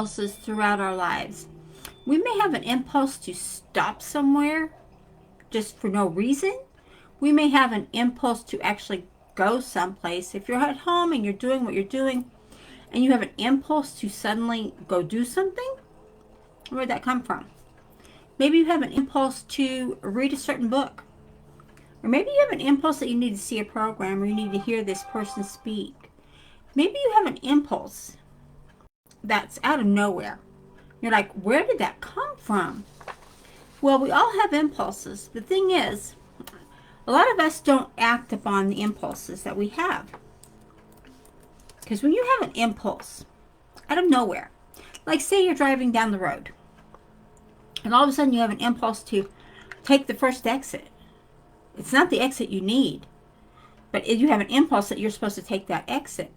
impulses throughout our lives. We may have an impulse to stop somewhere just for no reason. We may have an impulse to actually go someplace. If you're at home and you're doing what you're doing and you have an impulse to suddenly go do something, where'd that come from? Maybe you have an impulse to read a certain book. Or maybe you have an impulse that you need to see a program or you need to hear this person speak. Maybe you have an impulse that's out of nowhere. You're like, where did that come from? Well, we all have impulses. The thing is, a lot of us don't act upon the impulses that we have. Because when you have an impulse out of nowhere, like say you're driving down the road, and all of a sudden you have an impulse to take the first exit. It's not the exit you need, but you have an impulse that you're supposed to take that exit.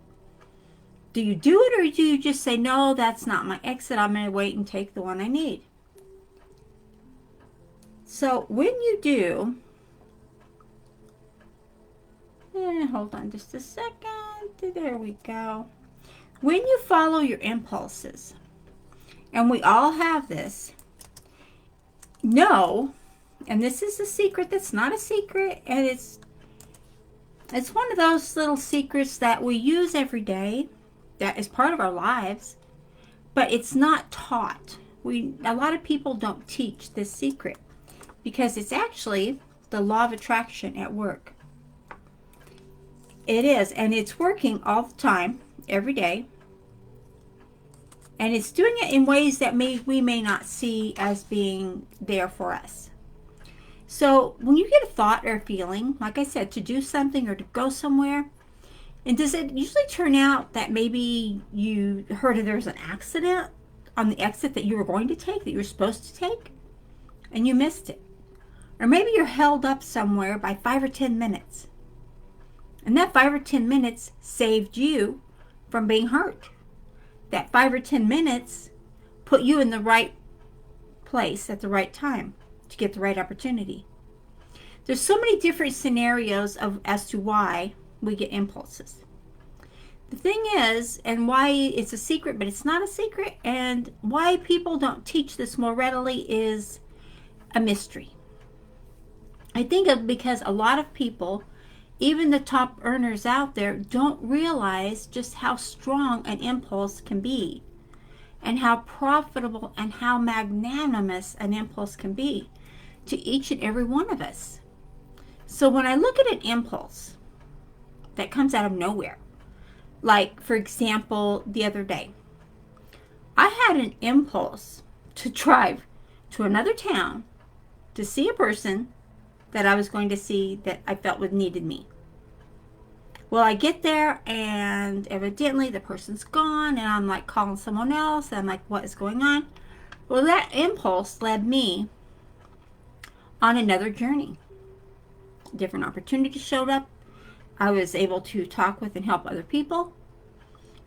Do you do it, or do you just say, no, that's not my exit, I'm going to wait and take the one I need? So when you do, hold on just a second, there we go. When you follow your impulses, and we all have this, know, and this is a secret that's not a secret, and it's one of those little secrets that we use every day, that is part of our lives, but it's not taught. A lot of people don't teach this secret because it's actually the law of attraction at work. It is, and it's working all the time, every day, and it's doing it in ways that we may not see as being there for us. So when you get a thought or a feeling, like I said, to do something or to go somewhere, and does it usually turn out that maybe you heard that there's an accident on the exit that you were going to take, that you were supposed to take, and you missed it? Or maybe you're held up somewhere by 5 or 10 minutes, and that 5 or 10 minutes saved you from being hurt. That 5 or 10 minutes put you in the right place at the right time to get the right opportunity. There's so many different scenarios as to why we get impulses. The thing is, and why it's a secret, but it's not a secret, and why people don't teach this more readily is a mystery. I think it's because a lot of people, even the top earners out there, don't realize just how strong an impulse can be and how profitable and how magnanimous an impulse can be to each and every one of us. So when I look at an impulse that comes out of nowhere, like for example, the other day, I had an impulse to drive to another town to see a person that I was going to see that I felt needed me. Well, I get there and evidently the person's gone, and I'm like calling someone else, and I'm like, what is going on? Well, that impulse led me on another journey. Different opportunities showed up. I was able to talk with and help other people.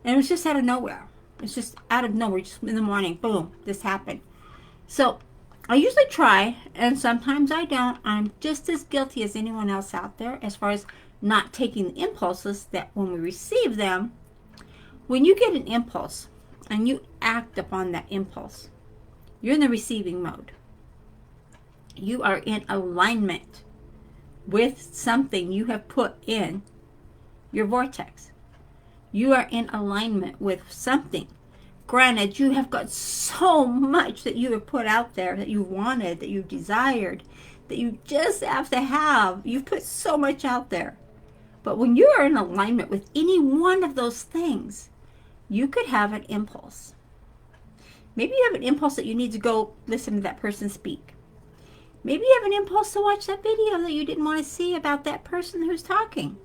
And it was just out of nowhere. It's just out of nowhere. Just in the morning, boom, this happened. So I usually try, and sometimes I don't. I'm just as guilty as anyone else out there as far as not taking the impulses that when we receive them. When you get an impulse and you act upon that impulse, you're in the receiving mode. You are in alignment with something you have put in your vortex. You are in alignment with something. Granted, you have got so much that you have put out there that you wanted, that you desired, that you just have to have. You've put so much out there. But when you are in alignment with any one of those things, you could have an impulse. Maybe you have an impulse that you need to go listen to that person speak. Maybe you have an impulse to watch that video that you didn't want to see about that person who's talking.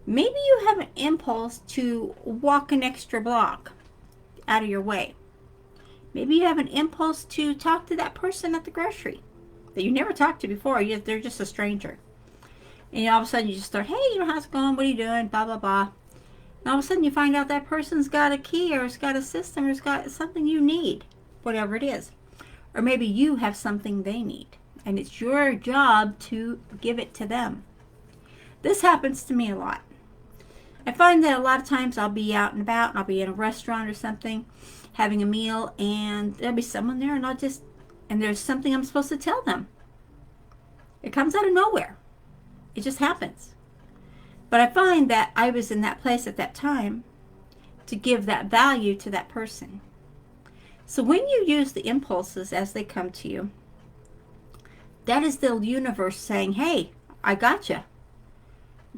Maybe you have an impulse to walk an extra block out of your way. Maybe you have an impulse to talk to that person at the grocery that you never talked to before. They're just a stranger. And all of a sudden you just start, hey, how's it going? What are you doing? Blah, blah, blah. And all of a sudden you find out that person's got a key, or it's got a system, or it's got something you need, whatever it is. Or maybe you have something they need, and it's your job to give it to them. This happens to me a lot. I find that a lot of times I'll be out and about, and I'll be in a restaurant or something, having a meal, and there'll be someone there, and there's something I'm supposed to tell them. It comes out of nowhere. It just happens. But I find that I was in that place at that time to give that value to that person. So when you use the impulses as they come to you, that is the universe saying, hey, I gotcha.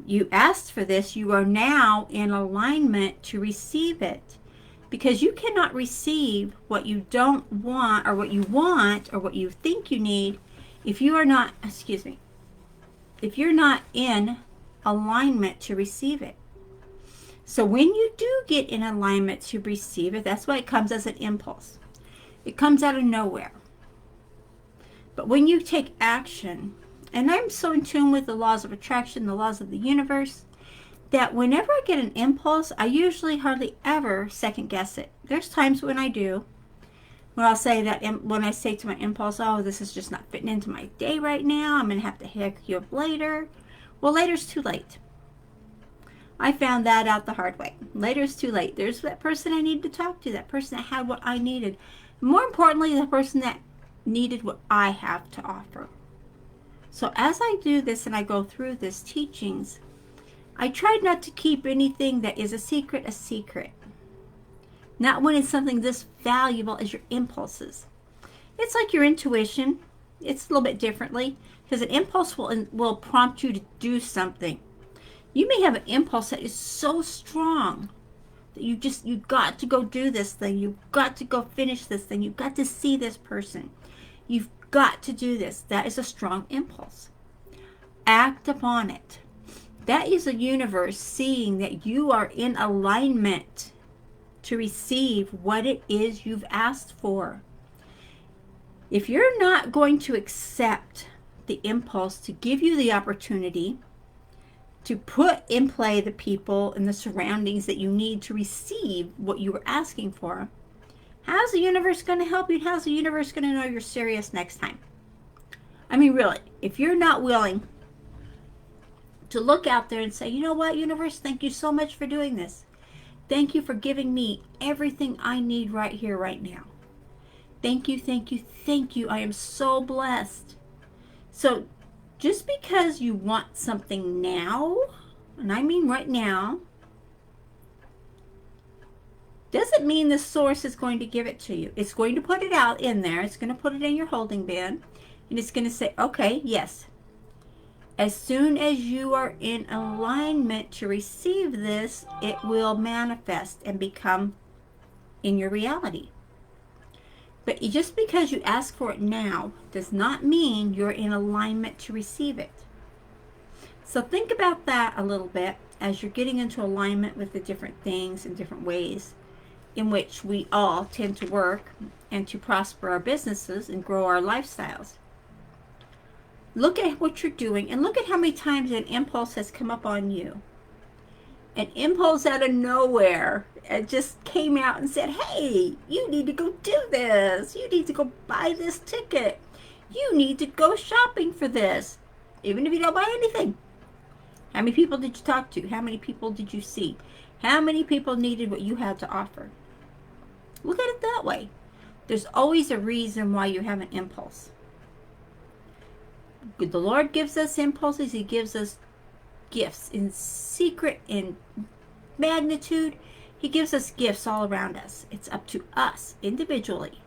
You asked for this. You are now in alignment to receive it. Because you cannot receive what you don't want, or what you want, or what you think you need, if you are not, if you're not in alignment to receive it. So when you do get in alignment to receive it, that's why it comes as an impulse. It comes out of nowhere. But when you take action, and I'm so in tune with the laws of attraction, the laws of the universe, that whenever I get an impulse, I usually hardly ever second guess it. There's times when I do, when I'll say that, when I say to my impulse, oh, this is just not fitting into my day right now, I'm going to have to hook you up later. Well, later's too late. I found that out the hard way. Later's too late. There's that person I needed to talk to, that person that had what I needed. More importantly, the person that needed what I have to offer. So as I do this and I go through this teachings, I try not to keep anything that is a secret. Not when it's something this valuable as your impulses. It's like your intuition. It's a little bit differently, because an impulse will prompt you to do something. You may have an impulse that is so strong that you've got to go do this thing. You've got to go finish this thing. You've got to see this person. You've got to do this. That is a strong impulse. Act upon it. That is a universe seeing that you are in alignment to receive what it is you've asked for. If you're not going to accept the impulse to give you the opportunity to put in play the people and the surroundings that you need to receive what you were asking for, how's the universe going to help you? How's the universe going to know you're serious next time? I mean, really, if you're not willing to look out there and say, you know what, universe, thank you so much for doing this. Thank you for giving me everything I need right here, right now. Thank you, thank you, thank you. I am so blessed. So just because you want something now, and I mean right now, doesn't mean the source is going to give it to you. It's going to put it out in there. It's going to put it in your holding bin. And it's going to say, okay, yes. As soon as you are in alignment to receive this, it will manifest and become in your reality. But just because you ask for it now does not mean you're in alignment to receive it. So think about that a little bit as you're getting into alignment with the different things and different ways in which we all tend to work and to prosper our businesses and grow our lifestyles. Look at what you're doing and look at how many times an impulse has come up on you. An impulse out of nowhere. It just came out and said, hey, you need to go do this. You need to go buy this ticket. You need to go shopping for this. Even if you don't buy anything. How many people did you talk to? How many people did you see? How many people needed what you had to offer? Look at it that way. There's always a reason why you have an impulse. The Lord gives us impulses. He gives us gifts in secret, in magnitude. He gives us gifts all around us. It's up to us individually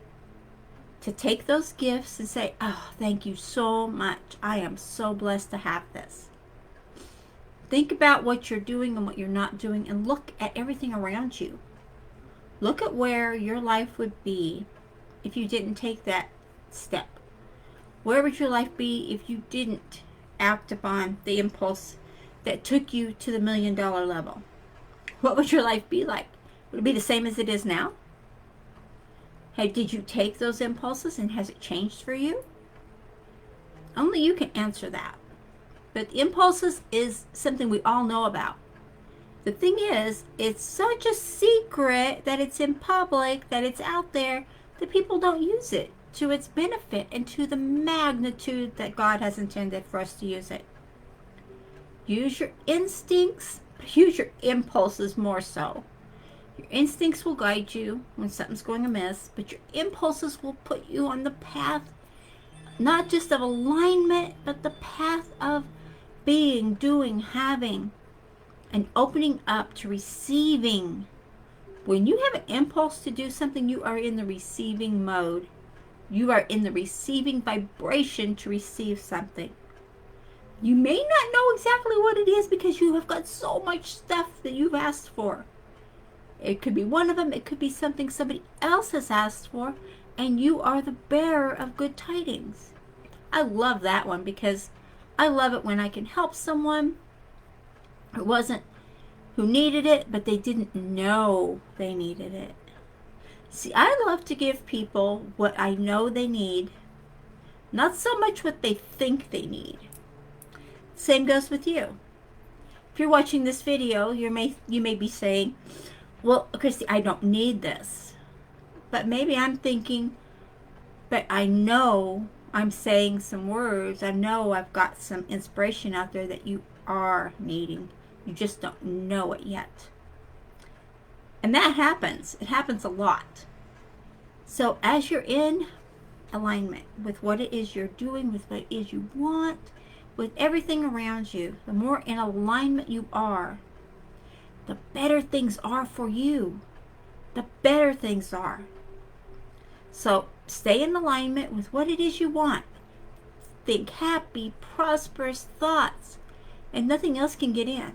to take those gifts and say, oh, thank you so much. I am so blessed to have this. Think about what you're doing and what you're not doing, and look at everything around you. Look at where your life would be if you didn't take that step. Where would your life be if you didn't act upon the impulse that took you to the $1 million level? What would your life be like? Would it be the same as it is now? Hey, did you take those impulses and has it changed for you? Only you can answer that. But impulses is something we all know about. The thing is, it's such a secret that it's in public, that it's out there, that people don't use it to its benefit and to the magnitude that God has intended for us to use it. Use your instincts, use your impulses more so. Your instincts will guide you when something's going amiss, but your impulses will put you on the path, not just of alignment, but the path of being, doing, having, and opening up to receiving. When you have an impulse to do something, you are in the receiving mode. You are in the receiving vibration to receive something. You may not know exactly what it is because you have got so much stuff that you've asked for. It could be one of them. It could be something somebody else has asked for, and you are the bearer of good tidings. I love that one because I love it when I can help someone who needed it, but they didn't know they needed it. See, I love to give people what I know they need, not so much what they think they need. Same goes with you. If you're watching this video, you may be saying, well, Christy, I don't need this. But maybe I'm thinking, but I know I'm saying some words. I know I've got some inspiration out there that you are needing. You just don't know it yet. And that happens. It happens a lot. So as you're in alignment with what it is you're doing, with what it is you want, with everything around you, the more in alignment you are, the better things are for you. The better things are. So stay in alignment with what it is you want. Think happy, prosperous thoughts, and nothing else can get in.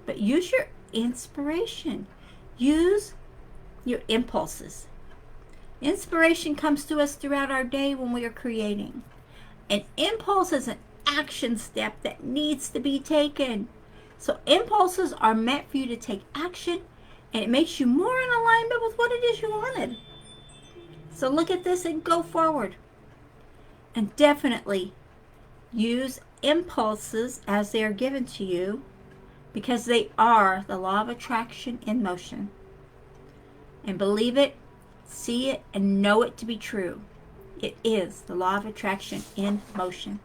But use your inspiration. Use your impulses. Inspiration comes to us throughout our day when we are creating. An impulse is an action step that needs to be taken. So impulses are meant for you to take action, and it makes you more in alignment with what it is you wanted. So look at this and go forward. And definitely use impulses as they are given to you, because they are the law of attraction in motion. And believe it, see it, and know it to be true. It is the law of attraction in motion.